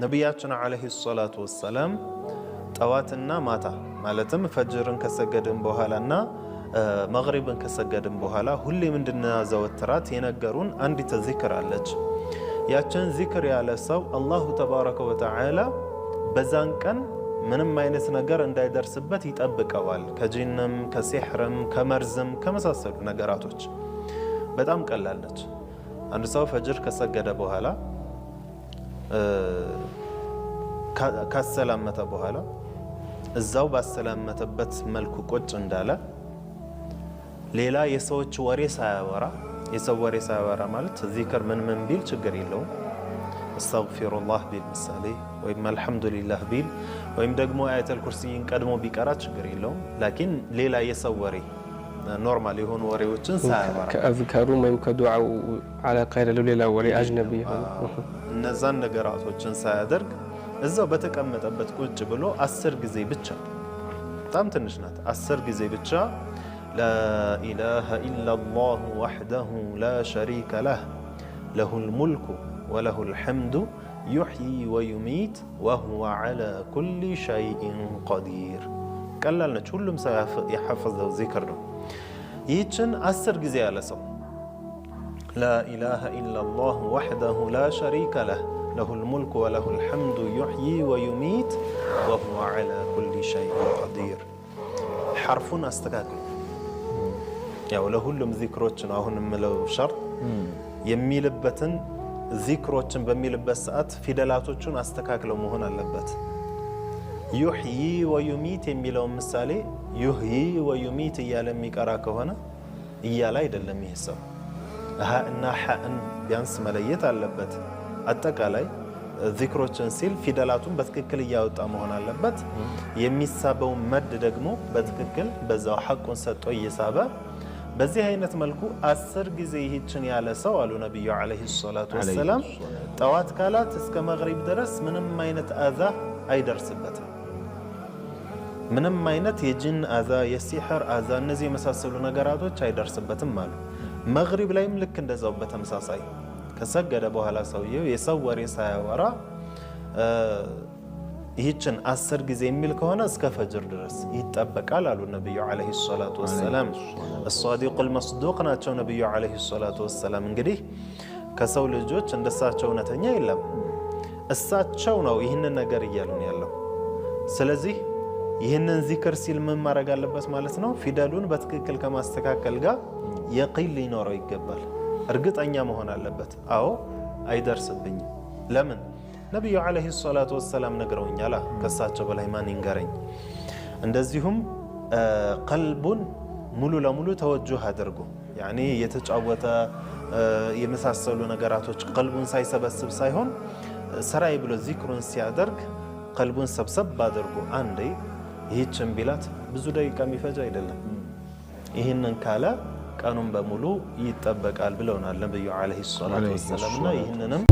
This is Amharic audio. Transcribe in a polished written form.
ነቢያችን ዓለይሂ ሰላቱ ወሰላም ጠዋትና ማታ ማለትም ፈጅርን ከሰገድን በኋላና መግሪብን ከሰገድን በኋላ ሁሌም እንድናዘወትራት የነገሩን አንዲት ዚክር አለች። ያችን ዚክር ያለ ሰው አላሁ ተባረከ ወተዓላ በዛን ቀን ምንም አይነት ነገር እንዳይደርስበት ይጠብቀዋል። ከጂንም ከሲሕርም ከመርዝም ከመሳሰሉ ነገራቶች። በጣም ቀላል ነች። አንድ ሰው ፈጅር ከሰገደ በኋላ ካሰላመተ በኋላ እዛው ባሰላመተበት መልኩ ቁጭ እንዳለ ሌላ የሰዎች ወሬ ሳያወራ፣ የሰው ወሬ ሳያወራ ማለት ዚክር ምን ቢል ችግር የለውም። አስተግፊሩላህ ቢል ምሳሌ ወይም አልሐምዱሊላህ ቢል ወይም ደግሞ አያተል ኩርሲይን ቀድሞ ቢቀራ ችግር የለውም። ላኪን ሌላ የሰው ወሬ ኖርማል የሆኑ ወሬዎችን ሳያወራ ከአዝካሩ ወይም ከዱዓው አላቃ የሌለው ሌላ ወሬ አጅነቢ ሆነ እነዛን ነገራቶችን ሳያደርግ እዛው በተቀመጠበት ቁጭ ብሎ 10 ጊዜ ብቻ በጣም ትንሽ ናት 10 ጊዜ ብቻ لا إله إلا الله وحده لا شريك له له الملك وله الحمد يحيي ويميت وهو على كل شيء قدير قللنا ሁሉም ሰው የሐፈዘው ዚክር ነው። ይህችን 10 ጊዜ ያለ ሰው لا إله إلا الله وحده لا شريك له له الملك وله الحمد يحيي ويميت وهو على كل شيء قدير حرفون استكاكل ያው ለሁሉም ዚክሮች ነው አሁን የምለው ሸርጥ የሚልበትን ዚክሮችን በሚልበት ሰዓት ፊደላቶቹን አስተካክለው መሆን አለበት። ዩህዪ ወዩሚት የሚለው ምሳሌ ዩህዪ ወዩሚት እያለ የሚቀራ ከሆነ እያለ አይደለም። ይሄ ሰው ሀ እና ሐን ቢያንስ መለየት አለበት። አጠቃላይ ዚክሮችን ሲል ፊደላቱን በትክክል እያወጣ መሆን አለበት። የሚሳበው መድ ደግሞ በትክክል በዛው ሐቁን ሰጥቶ እየሳበ በዚህ አይነት መልኩ 10 ጊዜ ይህችን ያለ ሰው አሉ ነብዩ አለይሂ ሰላቱ ወሰላም ጠዋት ካላት እስከ መግሪብ ድረስ ምንም አይነት አዛ አይደርስበትም። ምንም አይነት የጂን አዛ የሲሕር አዛ እነዚህ የመሳሰሉ ነገራቶች አይደርስበትም አሉ። መግሪብ ላይም ልክ እንደዛው በተመሳሳይ ከሰገደ በኋላ ሰውየው የሰው ወሬ ሳያወራ ይህችን 10 ጊዜ የሚል ከሆነ እስከ ፈጅር ድረስ ይጠበቃል አሉ ነብዩ አለይሂ ሰላቱ ወሰላም። الصادق المصدوق ናቸው ነብዩ አለይሂ ሰላቱ ወሰላም። እንግዲህ ከሰው ልጆች እንደሳቸው እውነተኛ የለም። እሳቸው ነው ይህንን ነገር እያሉን ያለው። ስለዚህ ይህንን ዚክር ሲል ምን ማድረግ አለበት ማለት ነው? ፊደሉን በትክክል ከማስተካከል ጋር የቂን ሊኖረው ይገባል። እርግጠኛ መሆን አለበት። አዎ አይደርስብኝም። ለምን? ነብዩ አለይሂ ሰላቱ ወሰላም ነግረውኛል። ከሳቸው በላይ ማን ይንገረኝ? እንደዚሁም ቀልቡን ሙሉ ለሙሉ ተወጁህ አድርጎ ያኒ የተጫወተ የመሳሰሉ ነገራቶች ቀልቡን ሳይሰበስብ ሳይሆን ሰራይ ብሎ ዚክሩን ሲያደርግ ቀልቡን ሰብሰብ አድርጎ አንዴ ይህችን ቢላት ብዙ ደቂቃ የሚፈጅ አይደለም። ይህንን ካለ ቀኑን በሙሉ ይጠበቃል ብለውናል ነብዩ አለይሂ ሰላቱ ወሰላምና ይህንንም